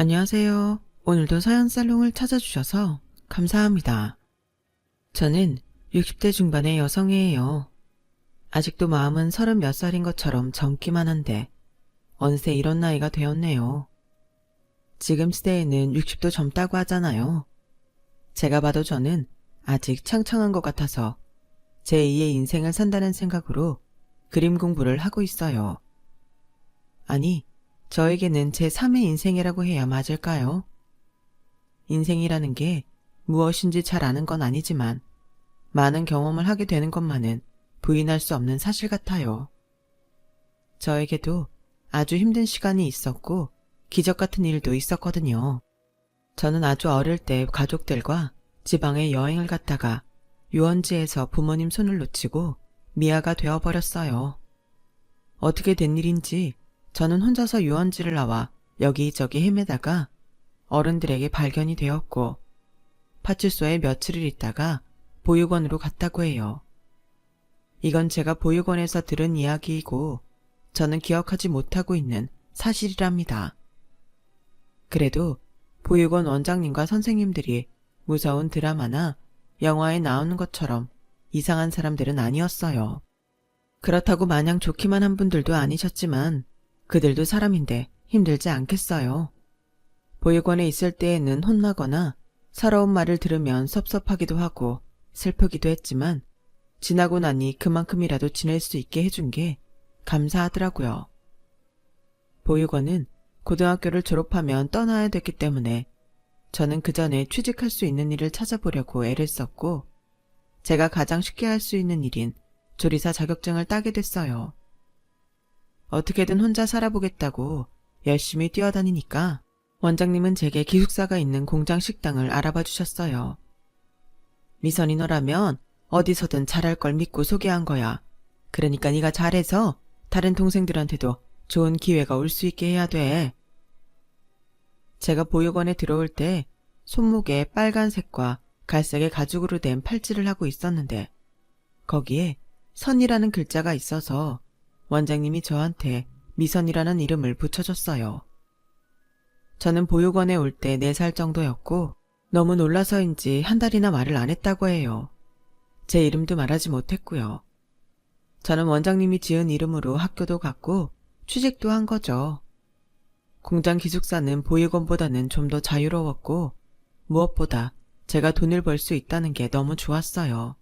안녕하세요. 오늘도 사연 살롱을 찾아주셔서 감사합니다. 저는 60대 중반의 여성이에요. 아직도 마음은 30 몇 살인 것처럼 젊기만 한데 어느새 이런 나이가 되었네요. 지금 시대에는 60도 젊다고 하잖아요. 제가 봐도 저는 아직 창창한 것 같아서 제2의 인생을 산다는 생각으로 그림 공부를 하고 있어요. 아니, 저에게는 제3의 인생이라고 해야 맞을까요? 인생이라는 게 무엇인지 잘 아는 건 아니지만 많은 경험을 하게 되는 것만은 부인할 수 없는 사실 같아요. 저에게도 아주 힘든 시간이 있었고 기적 같은 일도 있었거든요. 저는 아주 어릴 때 가족들과 지방에 여행을 갔다가 유원지에서 부모님 손을 놓치고 미아가 되어버렸어요. 어떻게 된 일인지 저는 혼자서 유원지를 나와 여기저기 헤매다가 어른들에게 발견이 되었고 파출소에 며칠을 있다가 보육원으로 갔다고 해요. 이건 제가 보육원에서 들은 이야기이고 저는 기억하지 못하고 있는 사실이랍니다. 그래도 보육원 원장님과 선생님들이 무서운 드라마나 영화에 나오는 것처럼 이상한 사람들은 아니었어요. 그렇다고 마냥 좋기만 한 분들도 아니셨지만 그들도 사람인데 힘들지 않겠어요. 보육원에 있을 때에는 혼나거나 서러운 말을 들으면 섭섭하기도 하고 슬프기도 했지만 지나고 나니 그만큼이라도 지낼 수 있게 해준 게 감사하더라고요. 보육원은 고등학교를 졸업하면 떠나야 됐기 때문에 저는 그 전에 취직할 수 있는 일을 찾아보려고 애를 썼고 제가 가장 쉽게 할 수 있는 일인 조리사 자격증을 따게 됐어요. 어떻게든 혼자 살아보겠다고 열심히 뛰어다니니까 원장님은 제게 기숙사가 있는 공장 식당을 알아봐 주셨어요. 미선이 너라면 어디서든 잘할 걸 믿고 소개한 거야. 그러니까 네가 잘해서 다른 동생들한테도 좋은 기회가 올 수 있게 해야 돼. 제가 보육원에 들어올 때 손목에 빨간색과 갈색의 가죽으로 된 팔찌를 하고 있었는데 거기에 선이라는 글자가 있어서 원장님이 저한테 미선이라는 이름을 붙여줬어요. 저는 보육원에 올 때 4살 정도였고 너무 놀라서인지 한 달이나 말을 안 했다고 해요. 제 이름도 말하지 못했고요. 저는 원장님이 지은 이름으로 학교도 갔고 취직도 한 거죠. 공장 기숙사는 보육원보다는 좀 더 자유로웠고 무엇보다 제가 돈을 벌 수 있다는 게 너무 좋았어요.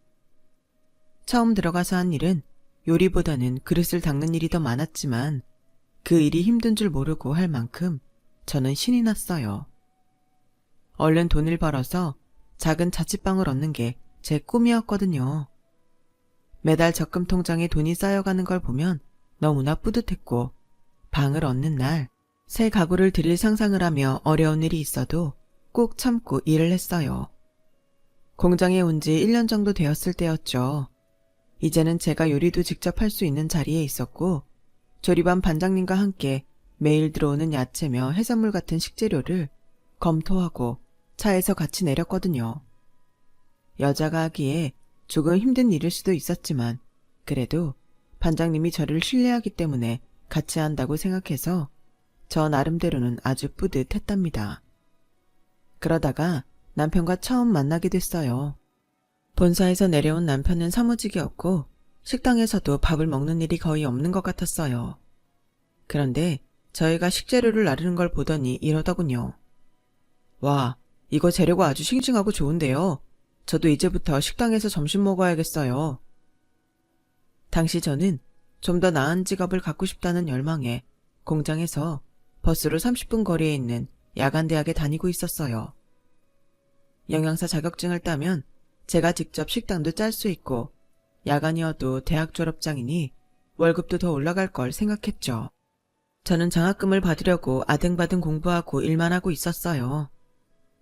처음 들어가서 한 일은 요리보다는 그릇을 닦는 일이 더 많았지만 그 일이 힘든 줄 모르고 할 만큼 저는 신이 났어요. 얼른 돈을 벌어서 작은 자취방을 얻는 게 제 꿈이었거든요. 매달 적금 통장에 돈이 쌓여가는 걸 보면 너무나 뿌듯했고 방을 얻는 날 새 가구를 들일 상상을 하며 어려운 일이 있어도 꼭 참고 일을 했어요. 공장에 온 지 1년 정도 되었을 때였죠. 이제는 제가 요리도 직접 할 수 있는 자리에 있었고 조리반 반장님과 함께 매일 들어오는 야채며 해산물 같은 식재료를 검토하고 차에서 같이 내렸거든요. 여자가 하기에 조금 힘든 일일 수도 있었지만 그래도 반장님이 저를 신뢰하기 때문에 같이 한다고 생각해서 저 나름대로는 아주 뿌듯했답니다. 그러다가 남편과 처음 만나게 됐어요. 본사에서 내려온 남편은 사무직이었고 식당에서도 밥을 먹는 일이 거의 없는 것 같았어요. 그런데 저희가 식재료를 나르는 걸 보더니 이러더군요. 와, 이거 재료가 아주 싱싱하고 좋은데요. 저도 이제부터 식당에서 점심 먹어야겠어요. 당시 저는 좀 더 나은 직업을 갖고 싶다는 열망에 공장에서 버스로 30분 거리에 있는 야간대학에 다니고 있었어요. 영양사 자격증을 따면 제가 직접 식당도 짤 수 있고 야간이어도 대학 졸업장이니 월급도 더 올라갈 걸 생각했죠. 저는 장학금을 받으려고 아등바등 공부하고 일만 하고 있었어요.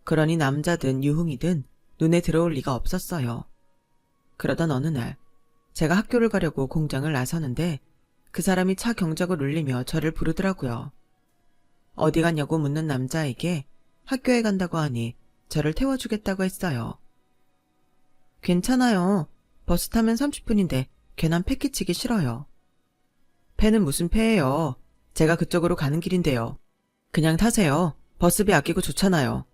그러니 남자든 유흥이든 눈에 들어올 리가 없었어요. 그러던 어느 날 제가 학교를 가려고 공장을 나서는데 그 사람이 차 경적을 울리며 저를 부르더라고요. 어디 갔냐고 묻는 남자에게 학교에 간다고 하니 저를 태워주겠다고 했어요. 괜찮아요. 버스 타면 30분인데 괜한 패기치기 싫어요. 패는 무슨 패예요. 제가 그쪽으로 가는 길인데요. 그냥 타세요. 버스비 아끼고 좋잖아요.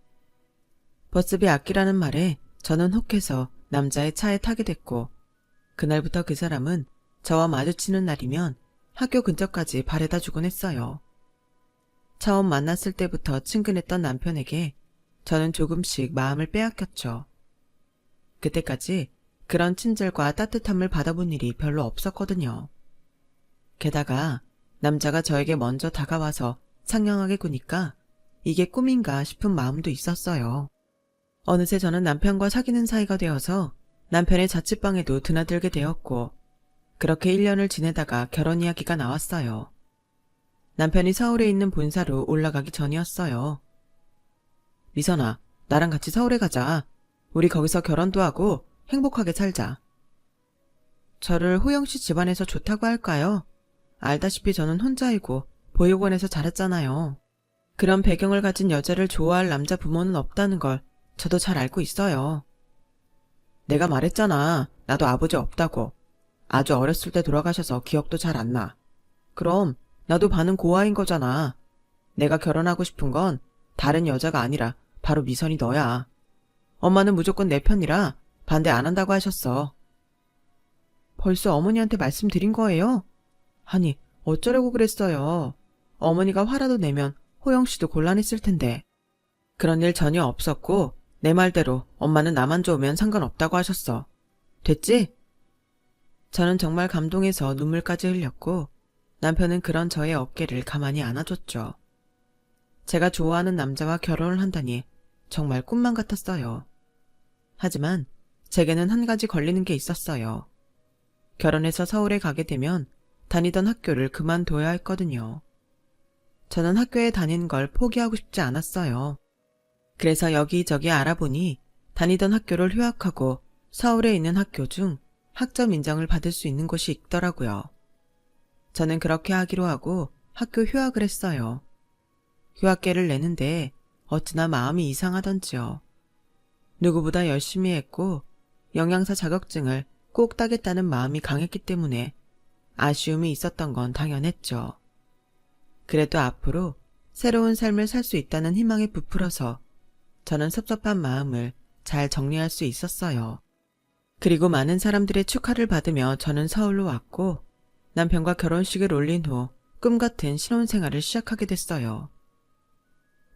버스비 아끼라는 말에 저는 혹해서 남자의 차에 타게 됐고, 그날부터 그 사람은 저와 마주치는 날이면 학교 근처까지 바래다 주곤 했어요. 처음 만났을 때부터 친근했던 남편에게 저는 조금씩 마음을 빼앗겼죠. 그때까지 그런 친절과 따뜻함을 받아본 일이 별로 없었거든요. 게다가 남자가 저에게 먼저 다가와서 상냥하게 구니까 이게 꿈인가 싶은 마음도 있었어요. 어느새 저는 남편과 사귀는 사이가 되어서 남편의 자취방에도 드나들게 되었고, 그렇게 1년을 지내다가 결혼 이야기가 나왔어요. 남편이 서울에 있는 본사로 올라가기 전이었어요. 미선아, 나랑 같이 서울에 가자. 우리 거기서 결혼도 하고 행복하게 살자. 저를 호영씨 집안에서 좋다고 할까요? 알다시피 저는 혼자이고 보육원에서 자랐잖아요. 그런 배경을 가진 여자를 좋아할 남자 부모는 없다는 걸 저도 잘 알고 있어요. 내가 말했잖아. 나도 아버지 없다고. 아주 어렸을 때 돌아가셔서 기억도 잘 안 나. 그럼 나도 반은 고아인 거잖아. 내가 결혼하고 싶은 건 다른 여자가 아니라 바로 미선이 너야. 엄마는 무조건 내 편이라 반대 안 한다고 하셨어. 벌써 어머니한테 말씀드린 거예요? 아니, 어쩌려고 그랬어요. 어머니가 화라도 내면 호영씨도 곤란했을 텐데. 그런 일 전혀 없었고 내 말대로 엄마는 나만 좋으면 상관없다고 하셨어. 됐지? 저는 정말 감동해서 눈물까지 흘렸고 남편은 그런 저의 어깨를 가만히 안아줬죠. 제가 좋아하는 남자와 결혼을 한다니 정말 꿈만 같았어요. 하지만 제게는 한 가지 걸리는 게 있었어요. 결혼해서 서울에 가게 되면 다니던 학교를 그만둬야 했거든요. 저는 학교에 다니는 걸 포기하고 싶지 않았어요. 그래서 여기저기 알아보니 다니던 학교를 휴학하고 서울에 있는 학교 중 학점 인정을 받을 수 있는 곳이 있더라고요. 저는 그렇게 하기로 하고 학교 휴학을 했어요. 휴학계를 내는데 어찌나 마음이 이상하던지요. 누구보다 열심히 했고 영양사 자격증을 꼭 따겠다는 마음이 강했기 때문에 아쉬움이 있었던 건 당연했죠. 그래도 앞으로 새로운 삶을 살 수 있다는 희망에 부풀어서 저는 섭섭한 마음을 잘 정리할 수 있었어요. 그리고 많은 사람들의 축하를 받으며 저는 서울로 왔고 남편과 결혼식을 올린 후 꿈같은 신혼생활을 시작하게 됐어요.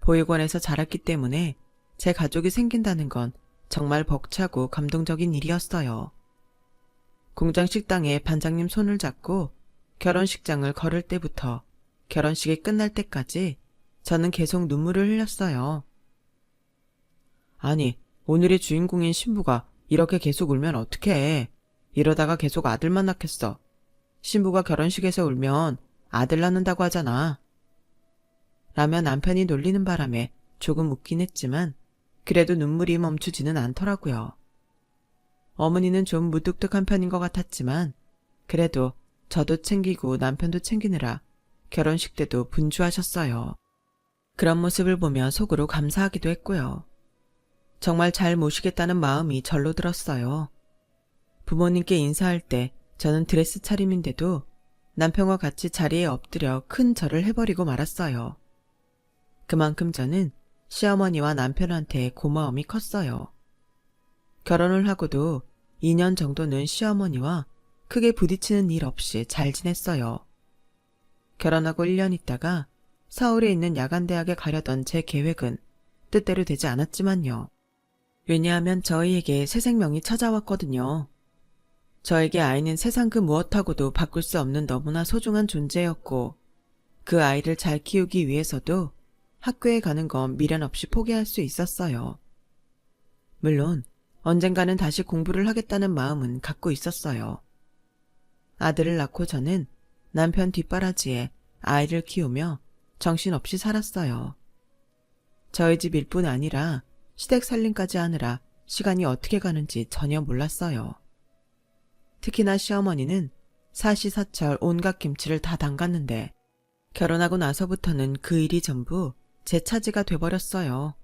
보육원에서 자랐기 때문에 제 가족이 생긴다는 건 정말 벅차고 감동적인 일이었어요. 공장 식당에 반장님 손을 잡고 결혼식장을 걸을 때부터 결혼식이 끝날 때까지 저는 계속 눈물을 흘렸어요. 아니, 오늘의 주인공인 신부가 이렇게 계속 울면 어떡해. 이러다가 계속 아들만 낳겠어. 신부가 결혼식에서 울면 아들 낳는다고 하잖아. 라며 남편이 놀리는 바람에 조금 웃긴 했지만 그래도 눈물이 멈추지는 않더라고요. 어머니는 좀 무뚝뚝한 편인 것 같았지만 그래도 저도 챙기고 남편도 챙기느라 결혼식 때도 분주하셨어요. 그런 모습을 보며 속으로 감사하기도 했고요. 정말 잘 모시겠다는 마음이 절로 들었어요. 부모님께 인사할 때 저는 드레스 차림인데도 남편과 같이 자리에 엎드려 큰 절을 해버리고 말았어요. 그만큼 저는 시어머니와 남편한테 고마움이 컸어요. 결혼을 하고도 2년 정도는 시어머니와 크게 부딪히는 일 없이 잘 지냈어요. 결혼하고 1년 있다가 서울에 있는 야간대학에 가려던 제 계획은 뜻대로 되지 않았지만요. 왜냐하면 저희에게 새 생명이 찾아왔거든요. 저에게 아이는 세상 그 무엇하고도 바꿀 수 없는 너무나 소중한 존재였고 그 아이를 잘 키우기 위해서도 학교에 가는 건 미련 없이 포기할 수 있었어요. 물론 언젠가는 다시 공부를 하겠다는 마음은 갖고 있었어요. 아들을 낳고 저는 남편 뒷바라지에 아이를 키우며 정신없이 살았어요. 저희 집 일뿐 아니라 시댁 살림까지 하느라 시간이 어떻게 가는지 전혀 몰랐어요. 특히나 시어머니는 사시사철 온갖 김치를 다 담갔는데 결혼하고 나서부터는 그 일이 전부 제 차지가 돼버렸어요.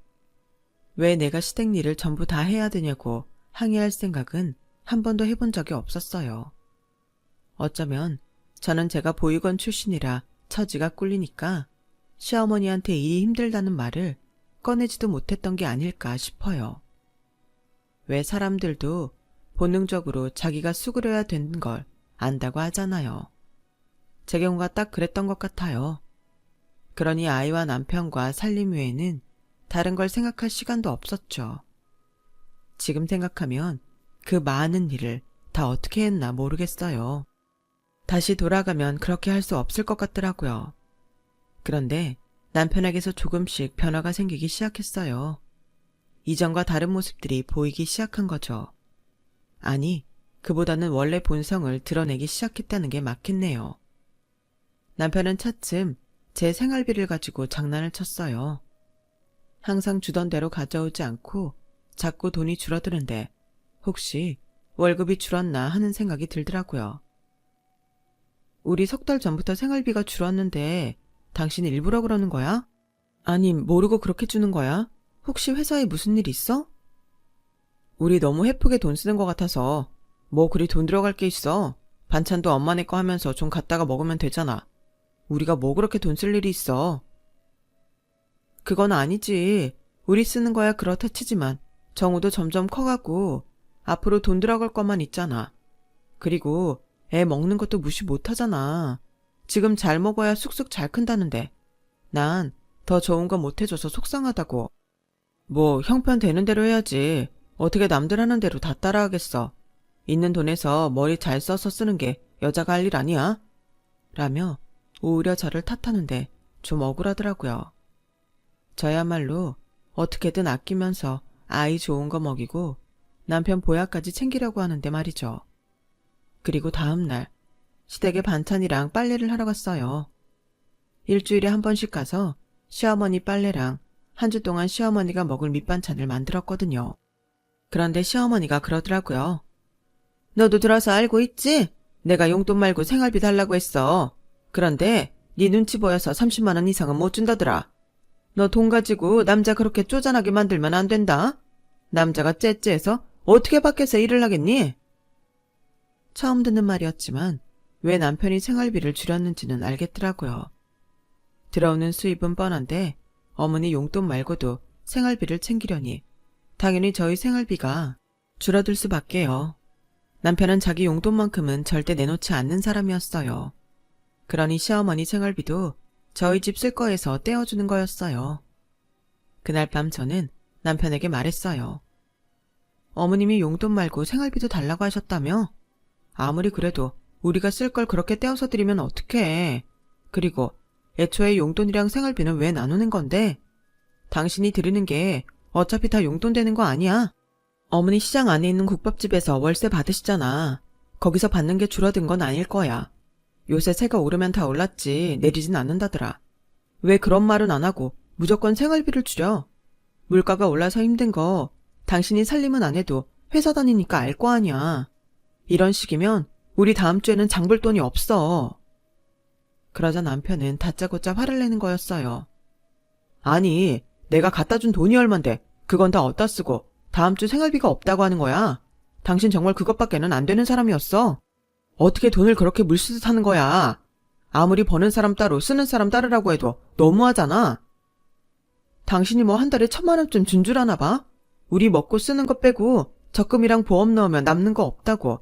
왜 내가 시댁 일을 전부 다 해야 되냐고 항의할 생각은 한 번도 해본 적이 없었어요. 어쩌면 저는 제가 보육원 출신이라 처지가 꿀리니까 시어머니한테 일이 힘들다는 말을 꺼내지도 못했던 게 아닐까 싶어요. 왜 사람들도 본능적으로 자기가 수그려야 되는 걸 안다고 하잖아요. 제 경우가 딱 그랬던 것 같아요. 그러니 아이와 남편과 살림 외에는 다른 걸 생각할 시간도 없었죠. 지금 생각하면 그 많은 일을 다 어떻게 했나 모르겠어요. 다시 돌아가면 그렇게 할 수 없을 것 같더라고요. 그런데 남편에게서 조금씩 변화가 생기기 시작했어요. 이전과 다른 모습들이 보이기 시작한 거죠. 아니, 그보다는 원래 본성을 드러내기 시작했다는 게 맞겠네요. 남편은 차츰 제 생활비를 가지고 장난을 쳤어요. 항상 주던 대로 가져오지 않고 자꾸 돈이 줄어드는데 혹시 월급이 줄었나 하는 생각이 들더라고요. 우리 석 달 전부터 생활비가 줄었는데 당신 일부러 그러는 거야? 아니, 모르고 그렇게 주는 거야? 혹시 회사에 무슨 일 있어? 우리 너무 헤프게 돈 쓰는 것 같아서. 뭐 그리 돈 들어갈 게 있어. 반찬도 엄마네 거 하면서 좀 갖다가 먹으면 되잖아. 우리가 뭐 그렇게 돈 쓸 일이 있어. 그건 아니지. 우리 쓰는 거야 그렇다 치지만 정우도 점점 커가고 앞으로 돈 들어갈 것만 있잖아. 그리고 애 먹는 것도 무시 못하잖아. 지금 잘 먹어야 쑥쑥 잘 큰다는데 난 더 좋은 거 못해줘서 속상하다고. 뭐 형편 되는 대로 해야지. 어떻게 남들 하는 대로 다 따라하겠어. 있는 돈에서 머리 잘 써서 쓰는 게 여자가 할 일 아니야? 라며 오히려 저를 탓하는데 좀 억울하더라고요. 저야말로 어떻게든 아끼면서 아이 좋은 거 먹이고 남편 보약까지 챙기려고 하는데 말이죠. 그리고 다음날 시댁에 반찬이랑 빨래를 하러 갔어요. 일주일에 한 번씩 가서 시어머니 빨래랑 한 주 동안 시어머니가 먹을 밑반찬을 만들었거든요. 그런데 시어머니가 그러더라고요. 너도 들어서 알고 있지? 내가 용돈 말고 생활비 달라고 했어. 그런데 네 눈치 보여서 30만 원 이상은 못 준다더라. 너 돈 가지고 남자 그렇게 쪼잔하게 만들면 안 된다. 남자가 째째해서 어떻게 밖에서 일을 하겠니? 처음 듣는 말이었지만 왜 남편이 생활비를 줄였는지는 알겠더라고요. 들어오는 수입은 뻔한데 어머니 용돈 말고도 생활비를 챙기려니 당연히 저희 생활비가 줄어들 수밖에요. 남편은 자기 용돈만큼은 절대 내놓지 않는 사람이었어요. 그러니 시어머니 생활비도 저희 집 쓸 거에서 떼어주는 거였어요. 그날 밤 저는 남편에게 말했어요. 어머님이 용돈 말고 생활비도 달라고 하셨다며? 아무리 그래도 우리가 쓸 걸 그렇게 떼어서 드리면 어떡해. 그리고 애초에 용돈이랑 생활비는 왜 나누는 건데? 당신이 드리는 게 어차피 다 용돈 되는 거 아니야? 어머니 시장 안에 있는 국밥집에서 월세 받으시잖아. 거기서 받는 게 줄어든 건 아닐 거야. 요새 새가 오르면 다 올랐지 내리진 않는다더라. 왜 그런 말은 안 하고 무조건 생활비를 줄여? 물가가 올라서 힘든 거 당신이 살림은 안 해도 회사 다니니까 알 거 아니야. 이런 식이면 우리 다음 주에는 장볼 돈이 없어. 그러자 남편은 다짜고짜 화를 내는 거였어요. 아니, 내가 갖다 준 돈이 얼만데 그건 다 어디다 쓰고 다음 주 생활비가 없다고 하는 거야. 당신 정말 그것밖에는 안 되는 사람이었어. 어떻게 돈을 그렇게 물쓰듯 하는 거야. 아무리 버는 사람 따로 쓰는 사람 따르라고 해도 너무하잖아. 당신이 뭐 한 달에 1,000만 원쯤 준 줄 아나 봐? 우리 먹고 쓰는 거 빼고 적금이랑 보험 넣으면 남는 거 없다고.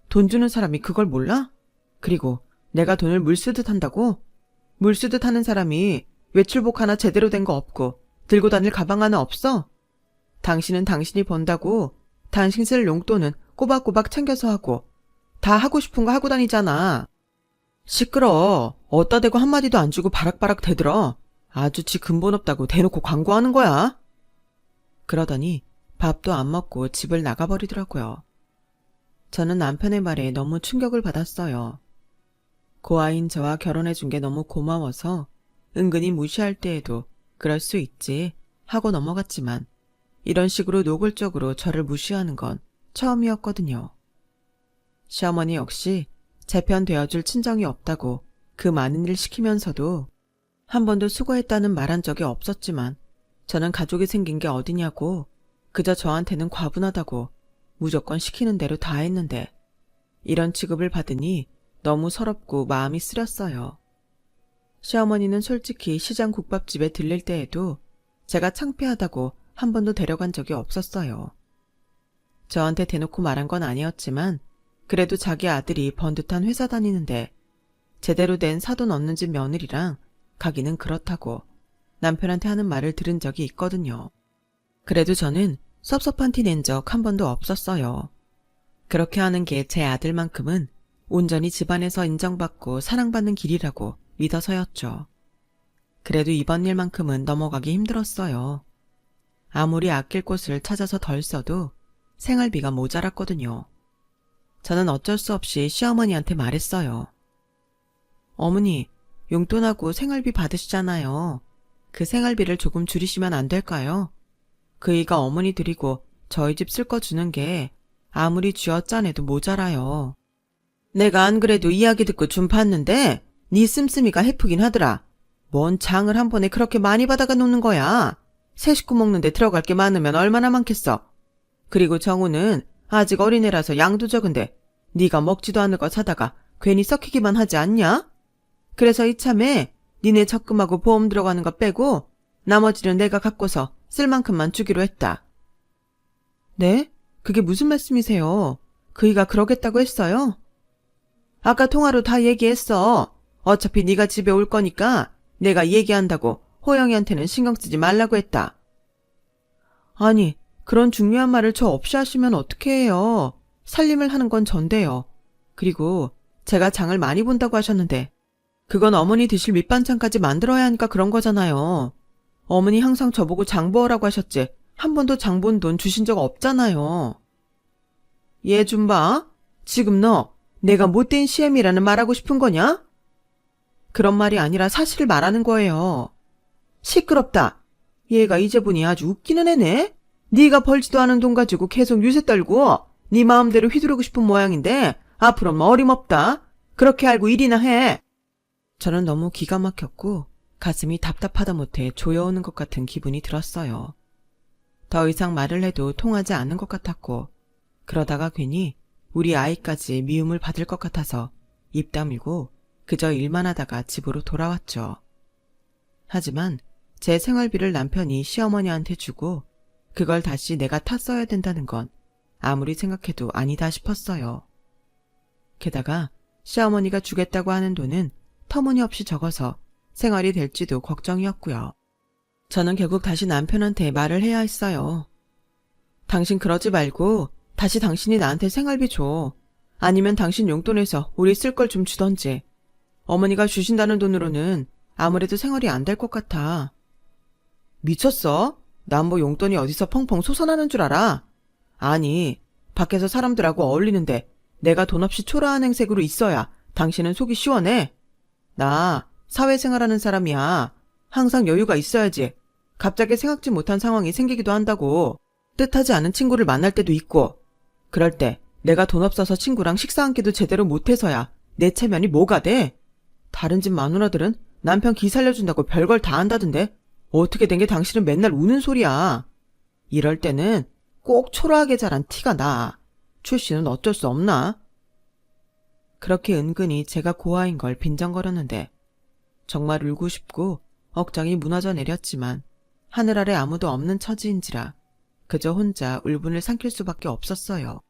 돈 주는 사람이 그걸 몰라? 그리고 내가 돈을 물쓰듯 한다고? 물쓰듯 하는 사람이 외출복 하나 제대로 된 거 없고 들고 다닐 가방 하나 없어? 당신은 당신이 번다고 당신 쓸 용돈은 꼬박꼬박 챙겨서 하고 다 하고 싶은 거 하고 다니잖아. 시끄러. 어따 대고 한마디도 안 주고 바락바락 대들어. 아주 지 근본 없다고 대놓고 광고하는 거야. 그러더니 밥도 안 먹고 집을 나가버리더라고요. 저는 남편의 말에 너무 충격을 받았어요. 고아인 저와 결혼해준 게 너무 고마워서 은근히 무시할 때에도 그럴 수 있지 하고 넘어갔지만 이런 식으로 노골적으로 저를 무시하는 건 처음이었거든요. 시어머니 역시 제 편 되어줄 친정이 없다고 그 많은 일 시키면서도 한 번도 수고했다는 말한 적이 없었지만 저는 가족이 생긴 게 어디냐고 그저 저한테는 과분하다고 무조건 시키는 대로 다 했는데 이런 취급을 받으니 너무 서럽고 마음이 쓰렸어요. 시어머니는 솔직히 시장 국밥집에 들릴 때에도 제가 창피하다고 한 번도 데려간 적이 없었어요. 저한테 대놓고 말한 건 아니었지만 그래도 자기 아들이 번듯한 회사 다니는데 제대로 된 사돈 없는 집 며느리랑 가기는 그렇다고 남편한테 하는 말을 들은 적이 있거든요. 그래도 저는 섭섭한 티 낸 적 한 번도 없었어요. 그렇게 하는 게 제 아들만큼은 온전히 집안에서 인정받고 사랑받는 길이라고 믿어서였죠. 그래도 이번 일만큼은 넘어가기 힘들었어요. 아무리 아낄 곳을 찾아서 덜 써도 생활비가 모자랐거든요. 저는 어쩔 수 없이 시어머니한테 말했어요. 어머니, 용돈하고 생활비 받으시잖아요. 그 생활비를 조금 줄이시면 안 될까요? 그이가 어머니 드리고 저희 집 쓸 거 주는 게 아무리 쥐어짜내도 모자라요. 내가 안 그래도 이야기 듣고 좀 봤는데 네 씀씀이가 해프긴 하더라. 뭔 장을 한 번에 그렇게 많이 받아가 놓는 거야. 세 식구 먹는데 들어갈 게 많으면 얼마나 많겠어. 그리고 정우는 아직 어린애라서 양도 적은데 네가 먹지도 않을 거 사다가 괜히 썩히기만 하지 않냐? 그래서 이참에 니네 적금하고 보험 들어가는 거 빼고 나머지는 내가 갖고서 쓸 만큼만 주기로 했다. 네? 그게 무슨 말씀이세요? 그이가 그러겠다고 했어요? 아까 통화로 다 얘기했어. 어차피 네가 집에 올 거니까 내가 얘기한다고 호영이한테는 신경 쓰지 말라고 했다. 아니, 그런 중요한 말을 저 없이 하시면 어떻게 해요? 살림을 하는 건 전데요. 그리고 제가 장을 많이 본다고 하셨는데 그건 어머니 드실 밑반찬까지 만들어야 하니까 그런 거잖아요. 어머니 항상 저보고 장 보라고 하셨지 한 번도 장 본 돈 주신 적 없잖아요. 얘 좀 봐. 지금 너 내가 못된 시엠이라는 말하고 싶은 거냐? 그런 말이 아니라 사실을 말하는 거예요. 시끄럽다. 얘가 이제 보니 아주 웃기는 애네. 네가 벌지도 않은 돈 가지고 계속 유세 떨고 네 마음대로 휘두르고 싶은 모양인데 앞으로는 어림없다. 그렇게 알고 일이나 해. 저는 너무 기가 막혔고 가슴이 답답하다 못해 조여오는 것 같은 기분이 들었어요. 더 이상 말을 해도 통하지 않는 것 같았고 그러다가 괜히 우리 아이까지 미움을 받을 것 같아서 입 다물고 그저 일만 하다가 집으로 돌아왔죠. 하지만 제 생활비를 남편이 시어머니한테 주고 그걸 다시 내가 탔어야 된다는 건 아무리 생각해도 아니다 싶었어요. 게다가 시어머니가 주겠다고 하는 돈은 터무니없이 적어서 생활이 될지도 걱정이었고요. 저는 결국 다시 남편한테 말을 해야 했어요. 당신 그러지 말고 다시 당신이 나한테 생활비 줘. 아니면 당신 용돈에서 우리 쓸 걸 좀 주던지. 어머니가 주신다는 돈으로는 아무래도 생활이 안 될 것 같아. 미쳤어? 난 뭐 용돈이 어디서 펑펑 솟아나는 줄 알아? 아니, 밖에서 사람들하고 어울리는데 내가 돈 없이 초라한 행색으로 있어야 당신은 속이 시원해. 나 사회생활하는 사람이야. 항상 여유가 있어야지. 갑자기 생각지 못한 상황이 생기기도 한다고. 뜻하지 않은 친구를 만날 때도 있고. 그럴 때 내가 돈 없어서 친구랑 식사 한 끼도 제대로 못해서야 내 체면이 뭐가 돼? 다른 집 마누라들은 남편 기 살려준다고 별걸 다 한다던데 어떻게 된 게 당신은 맨날 우는 소리야. 이럴 때는 꼭 초라하게 자란 티가 나. 출신은 어쩔 수 없나? 그렇게 은근히 제가 고아인 걸 빈정거렸는데 정말 울고 싶고 억장이 무너져 내렸지만 하늘 아래 아무도 없는 처지인지라 그저 혼자 울분을 삼킬 수밖에 없었어요.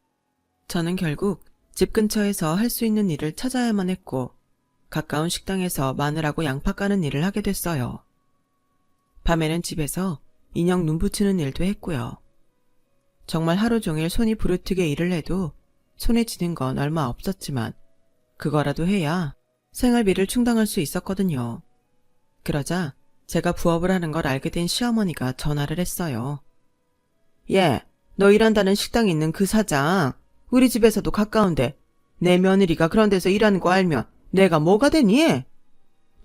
저는 결국 집 근처에서 할 수 있는 일을 찾아야만 했고 가까운 식당에서 마늘하고 양파 까는 일을 하게 됐어요. 밤에는 집에서 인형 눈 붙이는 일도 했고요. 정말 하루 종일 손이 부르트게 일을 해도 손에 쥐는 건 얼마 없었지만 그거라도 해야 생활비를 충당할 수 있었거든요. 그러자 제가 부업을 하는 걸 알게 된 시어머니가 전화를 했어요. 예, 너 일한다는 식당에 있는 그 사장, 우리 집에서도 가까운데 내 며느리가 그런 데서 일하는 거 알면 내가 뭐가 되니?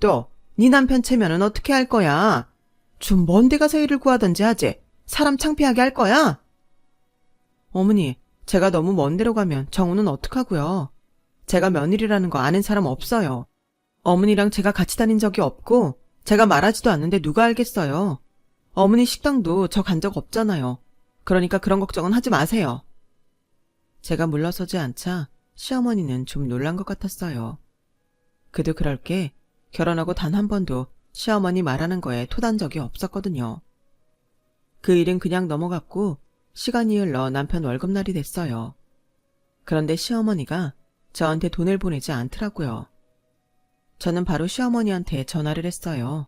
또 네 남편 체면은 어떻게 할 거야? 좀 먼 데 가서 일을 구하던지 하지. 사람 창피하게 할 거야? 어머니, 제가 너무 먼 데로 가면 정우는 어떡하고요? 제가 며느리라는 거 아는 사람 없어요. 어머니랑 제가 같이 다닌 적이 없고 제가 말하지도 않는데 누가 알겠어요. 어머니 식당도 저 간 적 없잖아요. 그러니까 그런 걱정은 하지 마세요. 제가 물러서지 않자 시어머니는 좀 놀란 것 같았어요. 그도 그럴 게 결혼하고 단 한 번도 시어머니 말하는 거에 토단 적이 없었거든요. 그 일은 그냥 넘어갔고 시간이 흘러 남편 월급날이 됐어요. 그런데 시어머니가 저한테 돈을 보내지 않더라고요. 저는 바로 시어머니한테 전화를 했어요.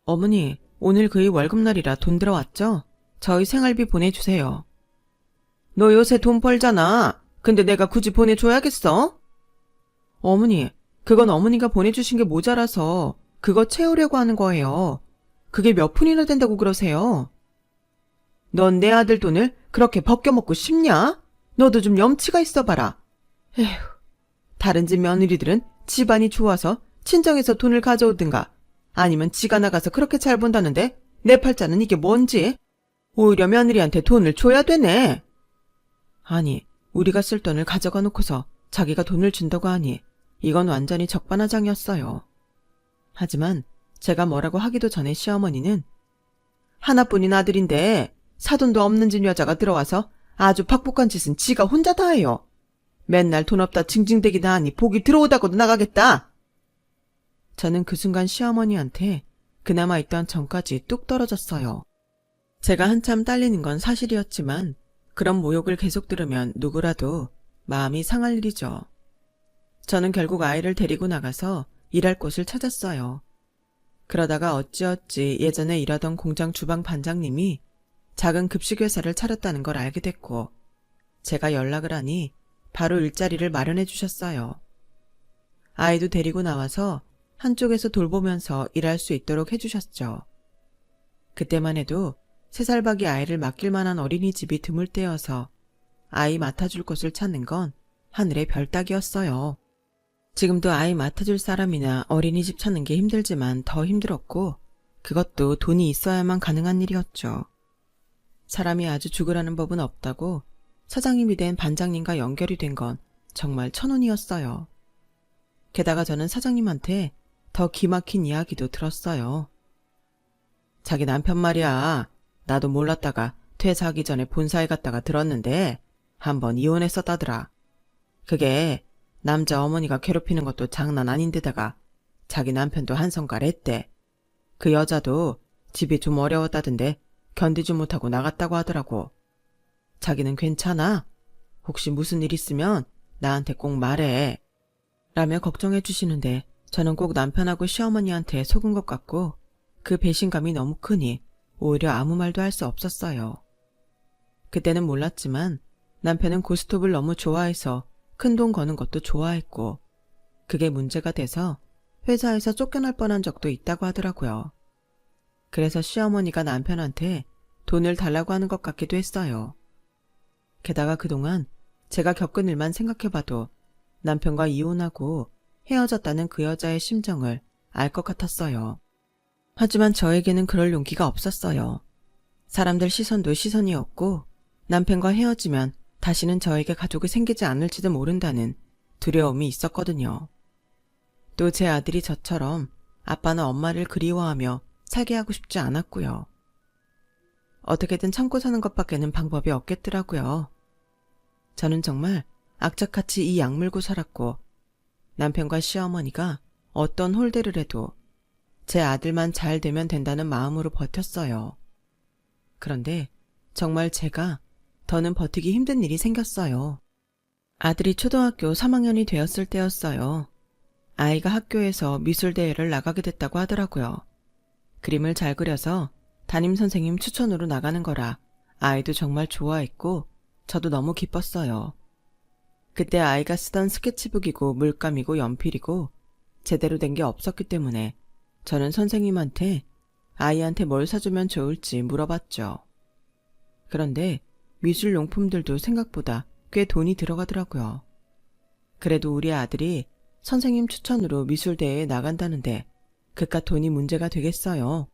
어머니, 오늘 그의 월급날이라 돈 들어왔죠? 저희 생활비 보내주세요. 너 요새 돈 벌잖아. 근데 내가 굳이 보내줘야겠어? 어머니, 그건 어머니가 보내주신 게 모자라서 그거 채우려고 하는 거예요. 그게 몇 푼이나 된다고 그러세요? 넌 내 아들 돈을 그렇게 벗겨먹고 싶냐? 너도 좀 염치가 있어봐라. 에휴, 다른 집 며느리들은 집안이 좋아서 친정에서 돈을 가져오든가 아니면 지가 나가서 그렇게 잘 본다는데 내 팔자는 이게 뭔지? 오히려 며느리한테 돈을 줘야 되네. 아니, 우리가 쓸 돈을 가져가 놓고서 자기가 돈을 준다고 하니 이건 완전히 적반하장이었어요. 하지만 제가 뭐라고 하기도 전에 시어머니는 하나뿐인 아들인데 사돈도 없는 집 여자가 들어와서 아주 박복한 짓은 지가 혼자 다 해요. 맨날 돈 없다 징징대기나 하니 복이 들어오다고도 나가겠다. 저는 그 순간 시어머니한테 그나마 있던 정까지 뚝 떨어졌어요. 제가 한참 딸리는 건 사실이었지만 그런 모욕을 계속 들으면 누구라도 마음이 상할 일이죠. 저는 결국 아이를 데리고 나가서 일할 곳을 찾았어요. 그러다가 어찌어찌 예전에 일하던 공장 주방 반장님이 작은 급식회사를 차렸다는 걸 알게 됐고 제가 연락을 하니 바로 일자리를 마련해 주셨어요. 아이도 데리고 나와서 한쪽에서 돌보면서 일할 수 있도록 해주셨죠. 그때만 해도 3살박이 아이를 맡길 만한 어린이집이 드물 때여서 아이 맡아줄 곳을 찾는 건 하늘의 별 따기였어요. 지금도 아이 맡아줄 사람이나 어린이집 찾는 게 힘들지만 더 힘들었고 그것도 돈이 있어야만 가능한 일이었죠. 사람이 아주 죽으라는 법은 없다고 사장님이 된 반장님과 연결이 된 건 정말 천운이었어요. 게다가 저는 사장님한테 더 기막힌 이야기도 들었어요. 자기 남편 말이야. 나도 몰랐다가 퇴사하기 전에 본사에 갔다가 들었는데 한번 이혼했었다더라. 그게 남자 어머니가 괴롭히는 것도 장난 아닌데다가 자기 남편도 한성깔 했대. 그 여자도 집이 좀 어려웠다던데 견디지 못하고 나갔다고 하더라고. 자기는 괜찮아? 혹시 무슨 일 있으면 나한테 꼭 말해. 라며 걱정해 주시는데 저는 꼭 남편하고 시어머니한테 속은 것 같고 그 배신감이 너무 크니 오히려 아무 말도 할 수 없었어요. 그때는 몰랐지만 남편은 고스톱을 너무 좋아해서 큰돈 거는 것도 좋아했고 그게 문제가 돼서 회사에서 쫓겨날 뻔한 적도 있다고 하더라고요. 그래서 시어머니가 남편한테 돈을 달라고 하는 것 같기도 했어요. 게다가 그동안 제가 겪은 일만 생각해봐도 남편과 이혼하고 헤어졌다는 그 여자의 심정을 알 것 같았어요. 하지만 저에게는 그럴 용기가 없었어요. 사람들 시선도 시선이었고 남편과 헤어지면 다시는 저에게 가족이 생기지 않을지도 모른다는 두려움이 있었거든요. 또 제 아들이 저처럼 아빠는 엄마를 그리워하며 살게 하고 싶지 않았고요. 어떻게든 참고 사는 것밖에는 방법이 없겠더라고요. 저는 정말 악착같이 이 약물고 살았고 남편과 시어머니가 어떤 홀대를 해도 제 아들만 잘 되면 된다는 마음으로 버텼어요. 그런데 정말 제가 더는 버티기 힘든 일이 생겼어요. 아들이 초등학교 3학년이 되었을 때였어요. 아이가 학교에서 미술대회를 나가게 됐다고 하더라고요. 그림을 잘 그려서 담임선생님 추천으로 나가는 거라 아이도 정말 좋아했고 저도 너무 기뻤어요. 그때 아이가 쓰던 스케치북이고 물감이고 연필이고 제대로 된 게 없었기 때문에 저는 선생님한테 아이한테 뭘 사주면 좋을지 물어봤죠. 그런데 미술용품들도 생각보다 꽤 돈이 들어가더라고요. 그래도 우리 아들이 선생님 추천으로 미술대회에 나간다는데 그깟 돈이 문제가 되겠어요.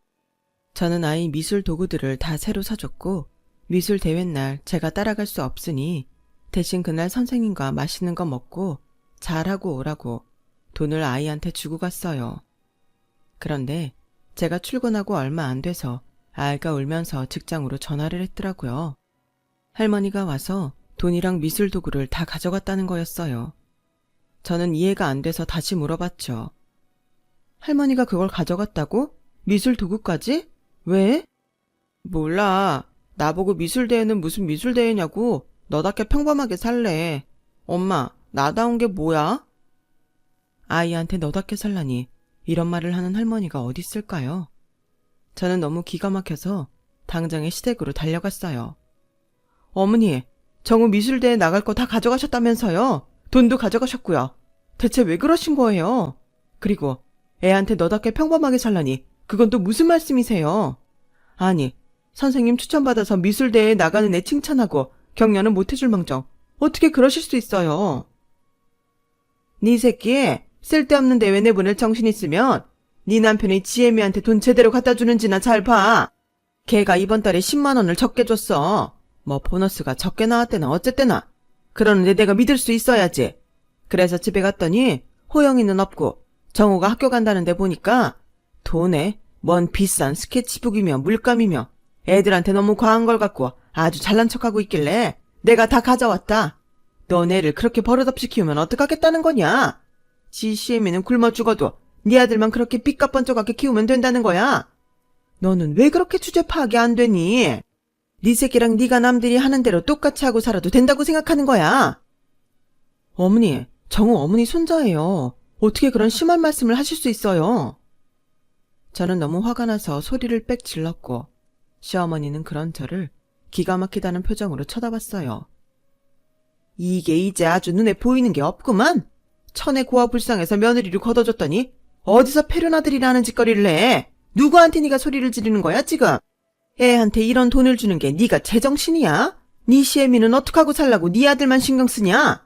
저는 아이 미술 도구들을 다 새로 사줬고 미술대회 날 제가 따라갈 수 없으니 대신 그날 선생님과 맛있는 거 먹고 잘하고 오라고 돈을 아이한테 주고 갔어요. 그런데 제가 출근하고 얼마 안 돼서 아이가 울면서 직장으로 전화를 했더라고요. 할머니가 와서 돈이랑 미술 도구를 다 가져갔다는 거였어요. 저는 이해가 안 돼서 다시 물어봤죠. 할머니가 그걸 가져갔다고? 미술 도구까지? 왜? 몰라. 나보고 미술대회는 무슨 미술대회냐고. 너답게 평범하게 살래. 엄마, 나다운 게 뭐야? 아이한테 너답게 살라니 이런 말을 하는 할머니가 어디 있을까요? 저는 너무 기가 막혀서 당장에 시댁으로 달려갔어요. 어머니, 정우 미술대회 나갈 거 다 가져가셨다면서요? 돈도 가져가셨고요. 대체 왜 그러신 거예요? 그리고 애한테 너답게 평범하게 살라니 그건 또 무슨 말씀이세요? 아니, 선생님 추천받아서 미술대회에 나가는 애 칭찬하고 격려는 못해줄 망정 어떻게 그러실 수 있어요? 네 새끼, 쓸데없는 대회 내보낼 정신 있으면 네 남편이 지혜미한테 돈 제대로 갖다 주는지나 잘 봐. 걔가 이번 달에 10만 원을 적게 줬어. 뭐 보너스가 적게 나왔대나 어쨌대나. 그러는데 내가 믿을 수 있어야지. 그래서 집에 갔더니 호영이는 없고 정우가 학교 간다는데 보니까 돈에 뭔 비싼 스케치북이며 물감이며 애들한테 너무 과한 걸 갖고 아주 잘난 척하고 있길래 내가 다 가져왔다. 너네를 그렇게 버릇없이 키우면 어떡하겠다는 거냐? 지 시애미는 굶어 죽어도 네 아들만 그렇게 삐까뻔쩍하게 키우면 된다는 거야? 너는 왜 그렇게 주제 파악이 안 되니? 네 새끼랑 네가 남들이 하는 대로 똑같이 하고 살아도 된다고 생각하는 거야? 어머니, 정우 어머니 손자예요. 어떻게 그런 심한 말씀을 하실 수 있어요? 저는 너무 화가 나서 소리를 빽 질렀고 시어머니는 그런 저를 기가 막히다는 표정으로 쳐다봤어요. 이게 이제 아주 눈에 보이는 게 없구만. 천의 고아불상에서 며느리를 걷어줬더니 어디서 패륜아들이라는 짓거리를 해. 누구한테 네가 소리를 지르는 거야 지금? 애한테 이런 돈을 주는 게 네가 제정신이야? 네 시애미는 어떡하고 살라고 네 아들만 신경 쓰냐?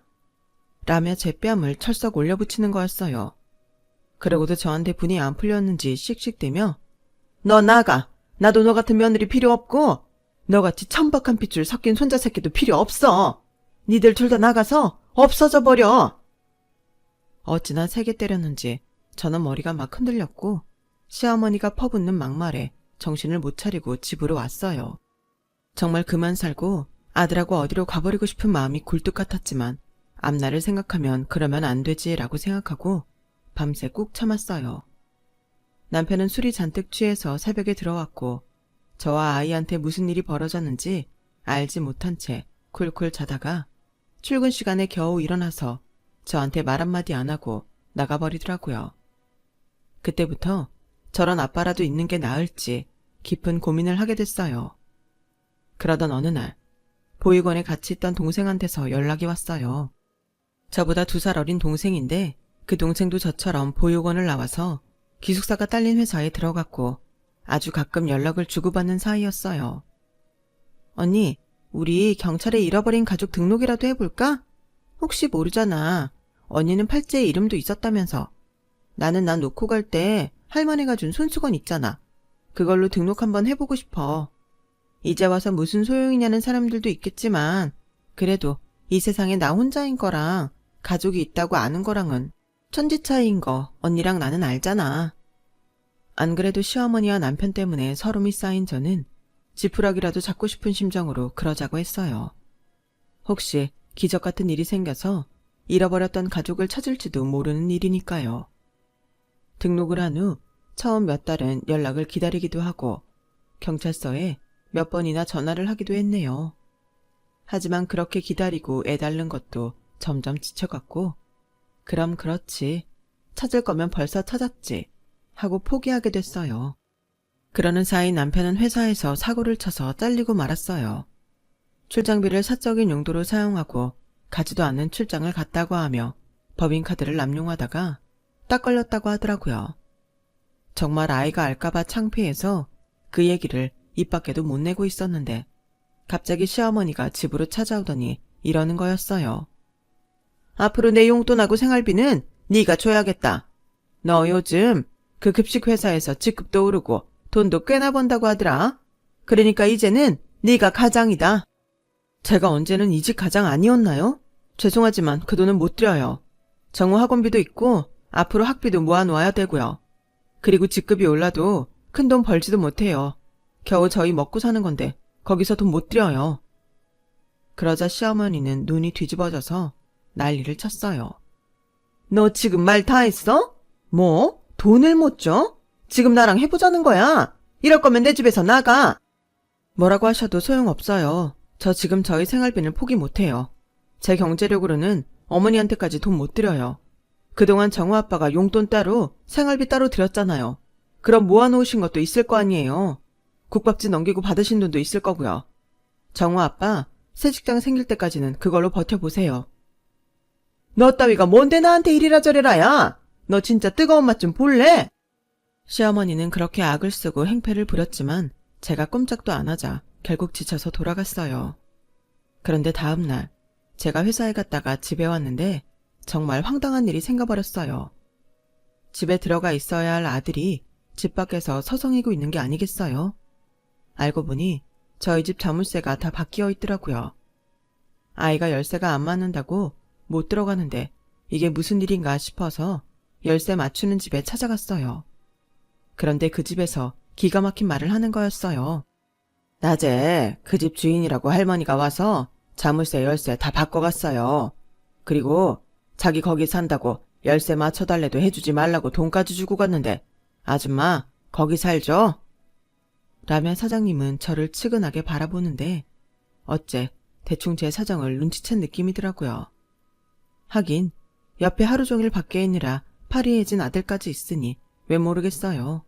라며 제 뺨을 철썩 올려붙이는 거였어요. 그러고도 저한테 분이 안 풀렸는지 씩씩대며 너 나가. 나도 너 같은 며느리 필요 없고 너같이 천박한 핏줄 섞인 손자 새끼도 필요 없어. 니들 둘 다 나가서 없어져 버려. 어찌나 세게 때렸는지 저는 머리가 막 흔들렸고 시어머니가 퍼붓는 막말에 정신을 못 차리고 집으로 왔어요. 정말 그만 살고 아들하고 어디로 가버리고 싶은 마음이 굴뚝 같았지만 앞날을 생각하면 그러면 안 되지라고 생각하고 밤새 꾹 참았어요. 남편은 술이 잔뜩 취해서 새벽에 들어왔고 저와 아이한테 무슨 일이 벌어졌는지 알지 못한 채 쿨쿨 자다가 출근 시간에 겨우 일어나서 저한테 말 한마디 안 하고 나가버리더라고요. 그때부터 저런 아빠라도 있는 게 나을지 깊은 고민을 하게 됐어요. 그러던 어느 날 보육원에 같이 있던 동생한테서 연락이 왔어요. 저보다 2살 어린 동생인데 그 동생도 저처럼 보육원을 나와서 기숙사가 딸린 회사에 들어갔고 아주 가끔 연락을 주고받는 사이였어요. 언니, 우리 경찰에 잃어버린 가족 등록이라도 해볼까? 혹시 모르잖아. 언니는 팔찌에 이름도 있었다면서. 나는 나 놓고 갈 때 할머니가 준 손수건 있잖아. 그걸로 등록 한번 해보고 싶어. 이제 와서 무슨 소용이냐는 사람들도 있겠지만 그래도 이 세상에 나 혼자인 거랑 가족이 있다고 아는 거랑은 천지 차이인 거 언니랑 나는 알잖아. 안 그래도 시어머니와 남편 때문에 서름이 쌓인 저는 지푸라기라도 잡고 싶은 심정으로 그러자고 했어요. 혹시 기적 같은 일이 생겨서 잃어버렸던 가족을 찾을지도 모르는 일이니까요. 등록을 한 후 처음 몇 달은 연락을 기다리기도 하고 경찰서에 몇 번이나 전화를 하기도 했네요. 하지만 그렇게 기다리고 애달는 것도 점점 지쳐갔고 그럼 그렇지. 찾을 거면 벌써 찾았지. 하고 포기하게 됐어요. 그러는 사이 남편은 회사에서 사고를 쳐서 잘리고 말았어요. 출장비를 사적인 용도로 사용하고 가지도 않는 출장을 갔다고 하며 법인카드를 남용하다가 딱 걸렸다고 하더라고요. 정말 아이가 알까봐 창피해서 그 얘기를 입 밖에도 못 내고 있었는데 갑자기 시어머니가 집으로 찾아오더니 이러는 거였어요. 앞으로 내 용돈하고 생활비는 네가 줘야겠다. 너 요즘 그 급식 회사에서 직급도 오르고 돈도 꽤나 번다고 하더라. 그러니까 이제는 네가 가장이다. 제가 언제는 이 집 가장 아니었나요? 죄송하지만 그 돈은 못 드려요. 정우 학원비도 있고 앞으로 학비도 모아놓아야 되고요. 그리고 직급이 올라도 큰 돈 벌지도 못해요. 겨우 저희 먹고 사는 건데 거기서 돈 못 드려요. 그러자 시어머니는 눈이 뒤집어져서 난리를 쳤어요. 너 지금 말 다 했어? 뭐? 돈을 못 줘? 지금 나랑 해보자는 거야. 이럴 거면 내 집에서 나가. 뭐라고 하셔도 소용없어요. 저 지금 저희 생활비는 포기 못해요. 제 경제력으로는 어머니한테까지 돈 못 드려요. 그동안 정우 아빠가 용돈 따로 생활비 따로 드렸잖아요. 그럼 모아놓으신 것도 있을 거 아니에요. 국밥집 넘기고 받으신 돈도 있을 거고요. 정우 아빠 새 직장 생길 때까지는 그걸로 버텨보세요. 너 따위가 뭔데 나한테 이리라 저리라야. 너 진짜 뜨거운 맛 좀 볼래? 시어머니는 그렇게 악을 쓰고 행패를 부렸지만 제가 꼼짝도 안 하자 결국 지쳐서 돌아갔어요. 그런데 다음 날 제가 회사에 갔다가 집에 왔는데 정말 황당한 일이 생겨버렸어요. 집에 들어가 있어야 할 아들이 집 밖에서 서성이고 있는 게 아니겠어요? 알고 보니 저희 집 자물쇠가 다 바뀌어 있더라고요. 아이가 열쇠가 안 맞는다고 못 들어가는데 이게 무슨 일인가 싶어서 열쇠 맞추는 집에 찾아갔어요. 그런데 그 집에서 기가 막힌 말을 하는 거였어요. 낮에 그 집 주인이라고 할머니가 와서 자물쇠 열쇠 다 바꿔갔어요. 그리고 자기 거기 산다고 열쇠 맞춰달래도 해주지 말라고 돈까지 주고 갔는데 아줌마 거기 살죠? 라며 사장님은 저를 측은하게 바라보는데 어째 대충 제 사정을 눈치챈 느낌이더라고요. 하긴 옆에 하루 종일 밖에 있느라 파리해진 아들까지 있으니 왜 모르겠어요.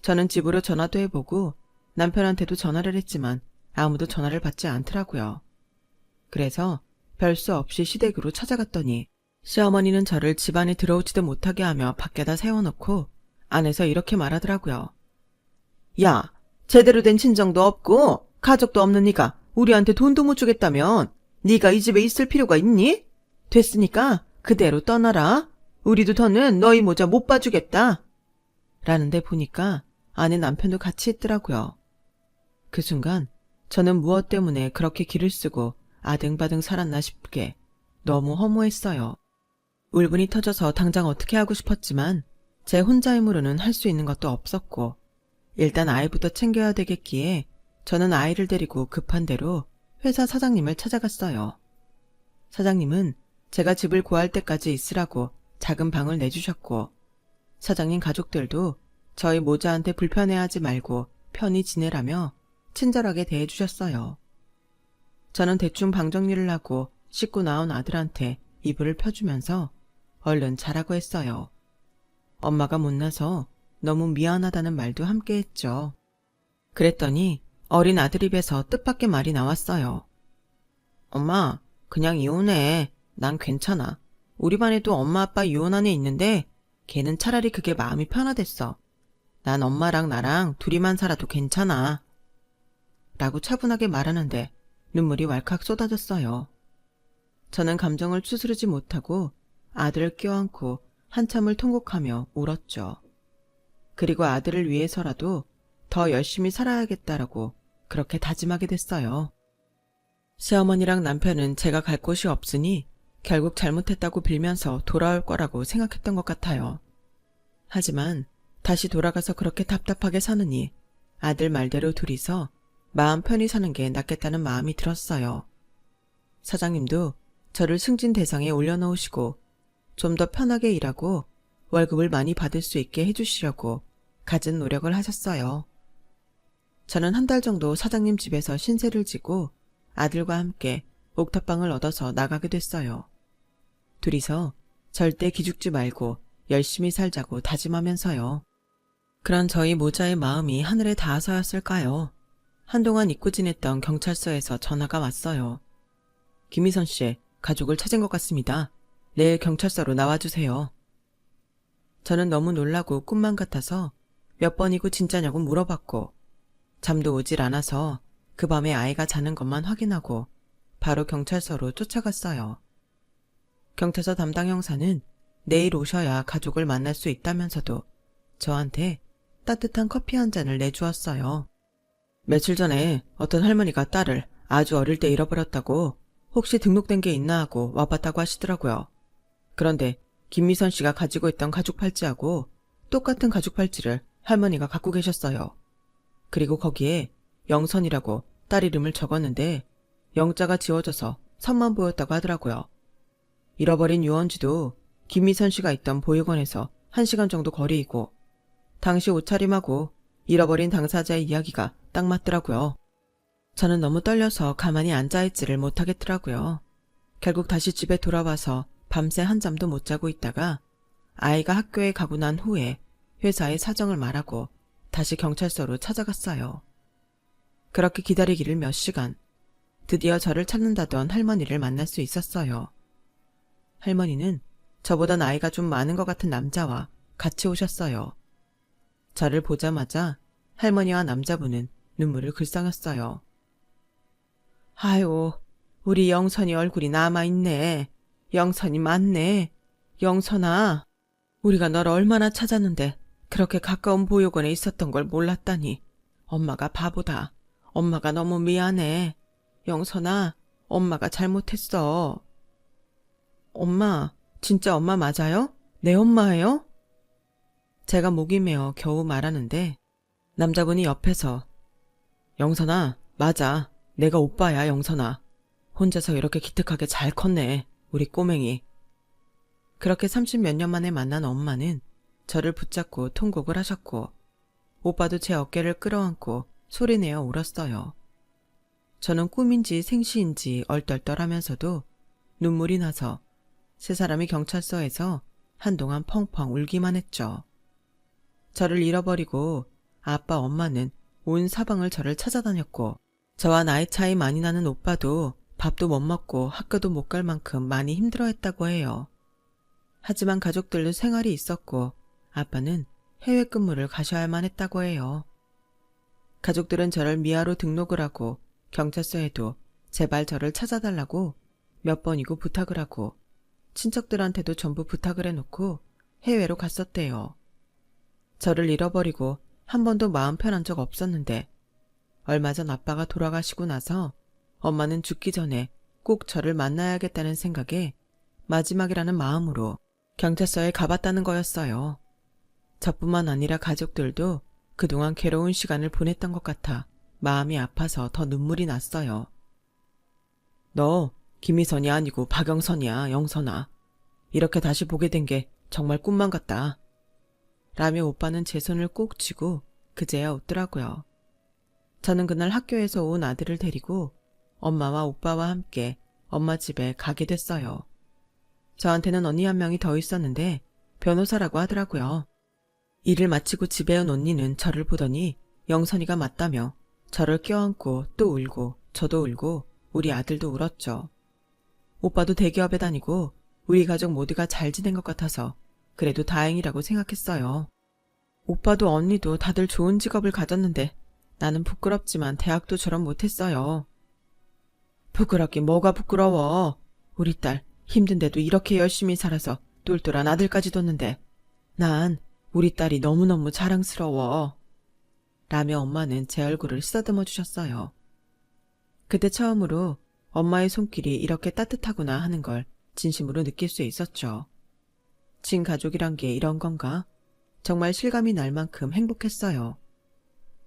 저는 집으로 전화도 해보고 남편한테도 전화를 했지만 아무도 전화를 받지 않더라고요. 그래서 별 수 없이 시댁으로 찾아갔더니 시어머니는 저를 집 안에 들어오지도 못하게 하며 밖에다 세워놓고 안에서 이렇게 말하더라고요. 야, 제대로 된 친정도 없고 가족도 없는 네가 우리한테 돈도 못 주겠다면 네가 이 집에 있을 필요가 있니? 됐으니까 그대로 떠나라. 우리도 더는 너희 모자 못 봐주겠다. 라는데 보니까 안에 남편도 같이 있더라고요. 그 순간 저는 무엇 때문에 그렇게 기를 쓰고 아등바등 살았나 싶게 너무 허무했어요. 울분이 터져서 당장 어떻게 하고 싶었지만 제 혼자 힘으로는 할 수 있는 것도 없었고 일단 아이부터 챙겨야 되겠기에 저는 아이를 데리고 급한 대로 회사 사장님을 찾아갔어요. 사장님은 제가 집을 구할 때까지 있으라고 작은 방을 내주셨고 사장님 가족들도 저희 모자한테 불편해하지 말고 편히 지내라며 친절하게 대해주셨어요. 저는 대충 방 정리를 하고 씻고 나온 아들한테 이불을 펴주면서 얼른 자라고 했어요. 엄마가 못나서 너무 미안하다는 말도 함께 했죠. 그랬더니 어린 아들 입에서 뜻밖의 말이 나왔어요. 엄마, 그냥 이혼해. 난 괜찮아. 우리 반에도 엄마 아빠 이혼한 애 있는데 걔는 차라리 그게 마음이 편하댔어. 난 엄마랑 나랑 둘이만 살아도 괜찮아. 라고 차분하게 말하는데 눈물이 왈칵 쏟아졌어요. 저는 감정을 추스르지 못하고 아들을 껴안고 한참을 통곡하며 울었죠. 그리고 아들을 위해서라도 더 열심히 살아야겠다라고 그렇게 다짐하게 됐어요. 시어머니랑 남편은 제가 갈 곳이 없으니 결국 잘못했다고 빌면서 돌아올 거라고 생각했던 것 같아요. 하지만 다시 돌아가서 그렇게 답답하게 사느니 아들 말대로 둘이서 마음 편히 사는 게 낫겠다는 마음이 들었어요. 사장님도 저를 승진 대상에 올려놓으시고 좀 더 편하게 일하고 월급을 많이 받을 수 있게 해주시려고 갖은 노력을 하셨어요. 저는 한 달 정도 사장님 집에서 신세를 지고 아들과 함께 옥탑방을 얻어서 나가게 됐어요. 둘이서 절대 기죽지 말고 열심히 살자고 다짐하면서요. 그런 저희 모자의 마음이 하늘에 닿아서였을까요? 한동안 잊고 지냈던 경찰서에서 전화가 왔어요. 김희선 씨, 가족을 찾은 것 같습니다. 내일 경찰서로 나와주세요. 저는 너무 놀라고 꿈만 같아서 몇 번이고 진짜냐고 물어봤고 잠도 오질 않아서 그 밤에 아이가 자는 것만 확인하고 바로 경찰서로 쫓아갔어요. 경찰서 담당 형사는 내일 오셔야 가족을 만날 수 있다면서도 저한테 따뜻한 커피 한 잔을 내주었어요. 며칠 전에 어떤 할머니가 딸을 아주 어릴 때 잃어버렸다고 혹시 등록된 게 있나 하고 와봤다고 하시더라고요. 그런데 김미선 씨가 가지고 있던 가죽 팔찌하고 똑같은 가죽 팔찌를 할머니가 갖고 계셨어요. 그리고 거기에 영선이라고 딸 이름을 적었는데 영자가 지워져서 선만 보였다고 하더라고요. 잃어버린 유언지도 김미선 씨가 있던 보육원에서 1시간 정도 거리이고 당시 옷차림하고 잃어버린 당사자의 이야기가 딱 맞더라고요. 저는 너무 떨려서 가만히 앉아있지를 못하겠더라고요. 결국 다시 집에 돌아와서 밤새 한잠도 못 자고 있다가 아이가 학교에 가고 난 후에 회사에 사정을 말하고 다시 경찰서로 찾아갔어요. 그렇게 기다리기를 몇 시간, 드디어 저를 찾는다던 할머니를 만날 수 있었어요. 할머니는 저보다 나이가 좀 많은 것 같은 남자와 같이 오셨어요. 저를 보자마자 할머니와 남자분은 눈물을 글썽였어요. 아유, 우리 영선이 얼굴이 남아있네. 영선이 맞네. 영선아, 우리가 널 얼마나 찾았는데 그렇게 가까운 보육원에 있었던 걸 몰랐다니. 엄마가 바보다. 엄마가 너무 미안해. 영선아, 엄마가 잘못했어. 엄마, 진짜 엄마 맞아요? 내 엄마예요? 제가 목이 메어 겨우 말하는데 남자분이 옆에서 영선아, 맞아. 내가 오빠야, 영선아. 혼자서 이렇게 기특하게 잘 컸네, 우리 꼬맹이. 그렇게 30몇 년 만에 만난 엄마는 저를 붙잡고 통곡을 하셨고 오빠도 제 어깨를 끌어안고 소리내어 울었어요. 저는 꿈인지 생시인지 얼떨떨하면서도 눈물이 나서 세 사람이 경찰서에서 한동안 펑펑 울기만 했죠. 저를 잃어버리고 아빠 엄마는 온 사방을 저를 찾아다녔고 저와 나이 차이 많이 나는 오빠도 밥도 못 먹고 학교도 못 갈 만큼 많이 힘들어했다고 해요. 하지만 가족들도 생활이 있었고 아빠는 해외 근무를 가셔야만 했다고 해요. 가족들은 저를 미아로 등록을 하고 경찰서에도 제발 저를 찾아달라고 몇 번이고 부탁을 하고 친척들한테도 전부 부탁을 해놓고 해외로 갔었대요. 저를 잃어버리고 한 번도 마음 편한 적 없었는데 얼마 전 아빠가 돌아가시고 나서 엄마는 죽기 전에 꼭 저를 만나야겠다는 생각에 마지막이라는 마음으로 경찰서에 가봤다는 거였어요. 저뿐만 아니라 가족들도 그동안 괴로운 시간을 보냈던 것 같아 마음이 아파서 더 눈물이 났어요. 너 김희선이 아니고 박영선이야, 영선아. 이렇게 다시 보게 된 게 정말 꿈만 같다. 라며 오빠는 제 손을 꼭 쥐고 그제야 웃더라고요. 저는 그날 학교에서 온 아들을 데리고 엄마와 오빠와 함께 엄마 집에 가게 됐어요. 저한테는 언니 한 명이 더 있었는데 변호사라고 하더라고요. 일을 마치고 집에 온 언니는 저를 보더니 영선이가 맞다며 저를 껴안고 또 울고 저도 울고 우리 아들도 울었죠. 오빠도 대기업에 다니고 우리 가족 모두가 잘 지낸 것 같아서 그래도 다행이라고 생각했어요. 오빠도 언니도 다들 좋은 직업을 가졌는데 나는 부끄럽지만 대학도 졸업 못했어요. 부끄럽긴 뭐가 부끄러워. 우리 딸 힘든데도 이렇게 열심히 살아서 똘똘한 아들까지 뒀는데 난 우리 딸이 너무너무 자랑스러워. 라며 엄마는 제 얼굴을 쓰다듬어 주셨어요. 그때 처음으로 엄마의 손길이 이렇게 따뜻하구나 하는 걸 진심으로 느낄 수 있었죠. 친가족이란 게 이런 건가? 정말 실감이 날 만큼 행복했어요.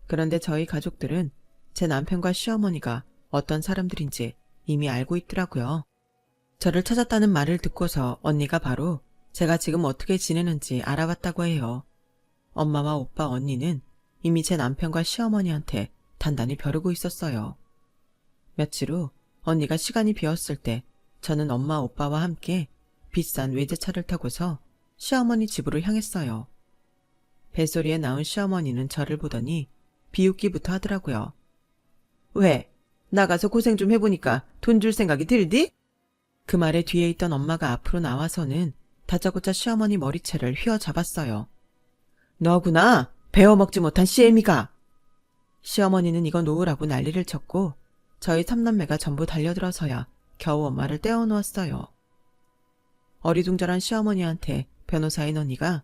그런데 저희 가족들은 제 남편과 시어머니가 어떤 사람들인지 이미 알고 있더라고요. 저를 찾았다는 말을 듣고서 언니가 바로 제가 지금 어떻게 지내는지 알아봤다고 해요. 엄마와 오빠 언니는 이미 제 남편과 시어머니한테 단단히 벼르고 있었어요. 며칠 후 언니가 시간이 비었을 때 저는 엄마 오빠와 함께 비싼 외제차를 타고서 시어머니 집으로 향했어요. 벨소리에 나온 시어머니는 저를 보더니 비웃기부터 하더라고요. 왜? 나가서 고생 좀 해보니까 돈 줄 생각이 들디? 그 말에 뒤에 있던 엄마가 앞으로 나와서는 다짜고짜 시어머니 머리채를 휘어잡았어요. 너구나, 배워먹지 못한 씨애미가. 시어머니는 이거 놓으라고 난리를 쳤고 저희 3남매가 전부 달려들어서야 겨우 엄마를 떼어놓았어요. 어리둥절한 시어머니한테 변호사인 언니가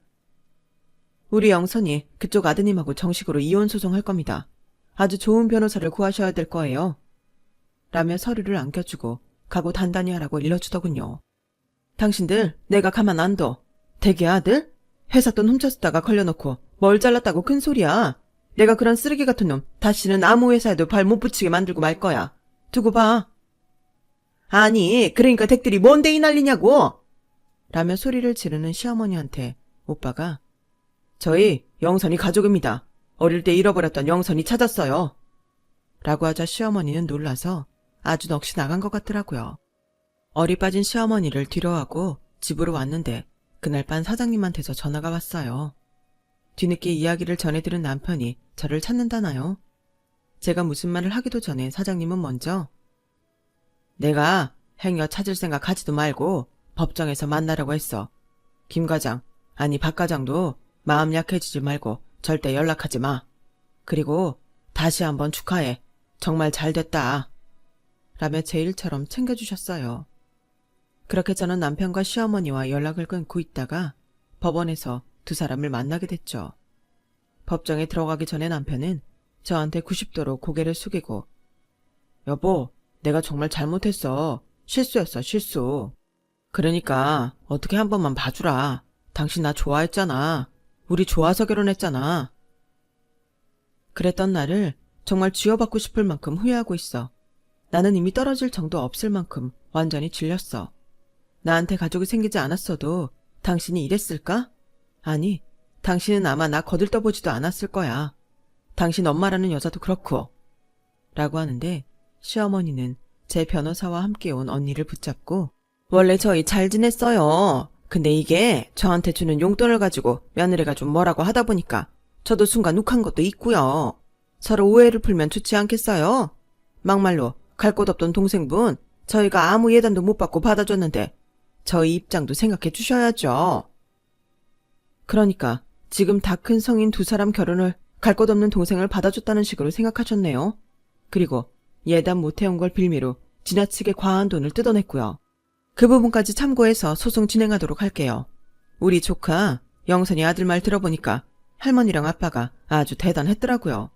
우리 영선이 그쪽 아드님하고 정식으로 이혼 소송할 겁니다. 아주 좋은 변호사를 구하셔야 될 거예요. 라며 서류를 안겨주고 각오 단단히 하라고 일러주더군요. 당신들 내가 가만 안 둬. 대개 아들? 회사 돈 훔쳤다가 걸려놓고 뭘 잘랐다고 큰 소리야. 내가 그런 쓰레기 같은 놈 다시는 아무 회사에도 발 못 붙이게 만들고 말 거야. 두고 봐. 아니 그러니까 댁들이 뭔데 이 난리냐고. 라며 소리를 지르는 시어머니한테 오빠가 저희 영선이 가족입니다. 어릴 때 잃어버렸던 영선이 찾았어요. 라고 하자 시어머니는 놀라서 아주 넋이 나간 것 같더라고요. 어리 빠진 시어머니를 뒤로하고 집으로 왔는데 그날 밤 사장님한테서 전화가 왔어요. 뒤늦게 이야기를 전해들은 남편이 저를 찾는다나요? 제가 무슨 말을 하기도 전에 사장님은 먼저 내가 행여 찾을 생각 하지도 말고 법정에서 만나라고 했어. 김 과장, 아니 박 과장도 마음 약해지지 말고 절대 연락하지 마. 그리고 다시 한번 축하해. 정말 잘 됐다. 라며 제 일처럼 챙겨주셨어요. 그렇게 저는 남편과 시어머니와 연락을 끊고 있다가 법원에서 두 사람을 만나게 됐죠. 법정에 들어가기 전에 남편은 저한테 90도로 고개를 숙이고 여보, 내가 정말 잘못했어. 실수였어, 실수. 그러니까 어떻게 한 번만 봐주라. 당신 나 좋아했잖아. 우리 좋아서 결혼했잖아. 그랬던 나를 정말 쥐어받고 싶을 만큼 후회하고 있어. 나는 이미 떨어질 정도 없을 만큼 완전히 질렸어. 나한테 가족이 생기지 않았어도 당신이 이랬을까? 아니, 당신은 아마 나 거들떠보지도 않았을 거야. 당신 엄마라는 여자도 그렇고. 라고 하는데 시어머니는 제 변호사와 함께 온 언니를 붙잡고 원래 저희 잘 지냈어요. 근데 이게 저한테 주는 용돈을 가지고 며느리가 좀 뭐라고 하다 보니까 저도 순간 욱한 것도 있고요. 서로 오해를 풀면 좋지 않겠어요? 막말로 갈 곳 없던 동생분 저희가 아무 예단도 못 받고 받아줬는데 저희 입장도 생각해 주셔야죠. 그러니까 지금 다 큰 성인 두 사람 결혼을 갈 곳 없는 동생을 받아줬다는 식으로 생각하셨네요. 그리고 예단 못해온 걸 빌미로 지나치게 과한 돈을 뜯어냈고요. 그 부분까지 참고해서 소송 진행하도록 할게요. 우리 조카 영선이 아들 말 들어보니까 할머니랑 아빠가 아주 대단했더라고요.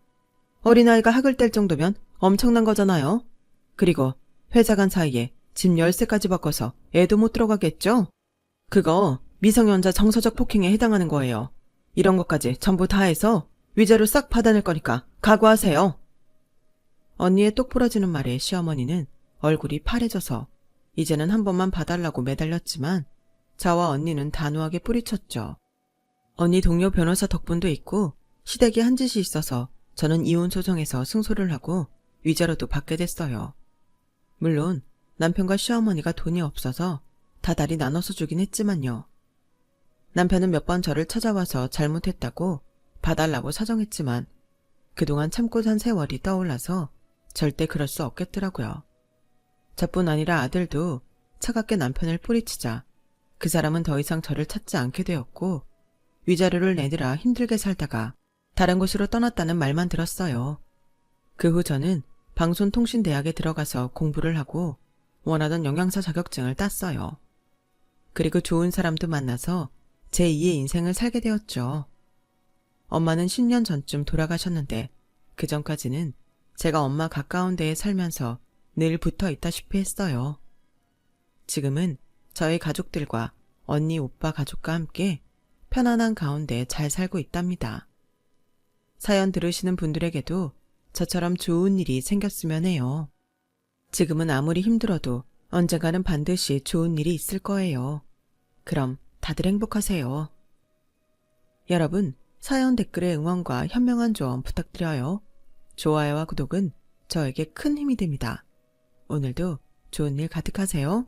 어린아이가 학을 뗄 정도면 엄청난 거잖아요. 그리고 회사간 사이에 집 열쇠까지 바꿔서 애도 못 들어가겠죠? 그거 미성년자 정서적 폭행에 해당하는 거예요. 이런 것까지 전부 다 해서 위자료 싹 받아낼 거니까 각오하세요. 언니의 똑 부러지는 말에 시어머니는 얼굴이 파래져서 이제는 한 번만 봐달라고 매달렸지만 저와 언니는 단호하게 뿌리쳤죠. 언니 동료 변호사 덕분도 있고 시댁에 한 짓이 있어서 저는 이혼 소송에서 승소를 하고 위자료도 받게 됐어요. 물론 남편과 시어머니가 돈이 없어서 다달이 나눠서 주긴 했지만요. 남편은 몇 번 저를 찾아와서 잘못했다고 봐달라고 사정했지만 그동안 참고 산 세월이 떠올라서 절대 그럴 수 없겠더라고요. 저뿐 아니라 아들도 차갑게 남편을 뿌리치자 그 사람은 더 이상 저를 찾지 않게 되었고 위자료를 내느라 힘들게 살다가 다른 곳으로 떠났다는 말만 들었어요. 그 후 저는 방송통신대학에 들어가서 공부를 하고 원하던 영양사 자격증을 땄어요. 그리고 좋은 사람도 만나서 제2의 인생을 살게 되었죠. 엄마는 10년 전쯤 돌아가셨는데 그 전까지는 제가 엄마 가까운 데에 살면서 늘 붙어 있다시피 했어요. 지금은 저희 가족들과 언니, 오빠 가족과 함께 편안한 가운데 잘 살고 있답니다. 사연 들으시는 분들에게도 저처럼 좋은 일이 생겼으면 해요. 지금은 아무리 힘들어도 언젠가는 반드시 좋은 일이 있을 거예요. 그럼 다들 행복하세요. 여러분, 사연 댓글에 응원과 현명한 조언 부탁드려요. 좋아요와 구독은 저에게 큰 힘이 됩니다. 오늘도 좋은 일 가득하세요.